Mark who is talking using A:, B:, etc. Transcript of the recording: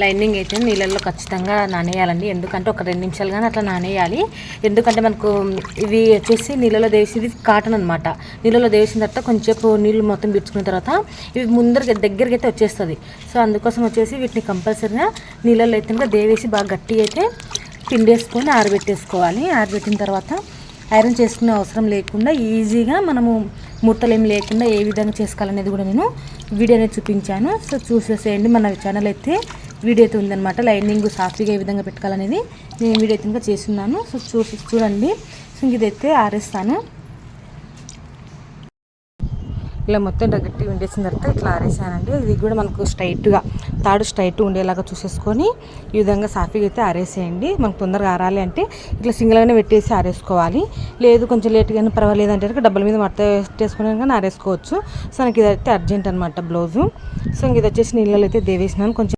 A: Lining అయితే నీళ్ళల్లో ఖచ్చితంగా నానేయాలండి. ఎందుకంటే ఒక 2 నిమిషాలు కానీ అట్లా నానేయాలి. ఎందుకంటే మనకు ఇవి వచ్చేసి నీళ్ళలో దేవేసి, ఇది కాటన్ అనమాట. నీళ్ళలో దేవేసిన తర్వాత కొంచెంసేపు నీళ్ళు మొత్తం పిచ్చుకున్న తర్వాత ఇవి దగ్గరికి అయితే వచ్చేస్తుంది. సో అందుకోసం వచ్చేసి వీటిని కంపల్సరీగా నీళ్ళలో అయితే దేవేసి బాగా గట్టిగా అయితే పిండేసుకొని ఆరబెట్టేసుకోవాలి. ఆరబెట్టిన తర్వాత ఐరన్ చేసుకునే అవసరం లేకుండా ఈజీగా మనము ముడతలు ఏమి లేకుండా ఏ విధంగా చేసుకోవాలనేది కూడా నేను వీడియో అనేది చూపించాను. సో చూసేసేయండి. మన ఛానల్ అయితే వీడియో అయితే ఉందన్నమాట. లైనింగ్ సాఫీగా ఏ విధంగా పెట్టుకోవాలనేది నేను వీడియో అయితే చేస్తున్నాను. సో చూడండి. సో ఇదైతే ఆరేస్తాను. ఇలా మొత్తం గట్టిగా ఉండేసిన తర్వాత ఇట్లా ఆరేసానండి. ఇది కూడా మనకు స్ట్రైట్గా తాడు స్ట్రైట్ ఉండేలాగా చూసేసుకొని ఈ విధంగా సాఫీగా అయితే ఆరేసేయండి. మనకు తొందరగా ఆరాలి అంటే ఇట్లా సింగిల్గానే పెట్టేసి ఆరేసుకోవాలి. లేదు కొంచెం లేట్గానే పర్వాలేదు అంటే డబ్బుల మీద మడత పెట్టేసుకుని కానీ ఆరేసుకోవచ్చు. సో నాకు ఇదైతే అర్జెంట్ అనమాట బ్లౌజు. సో ఇది వచ్చేసి నీళ్ళలో అయితే దేవేసినాను. కొంచెం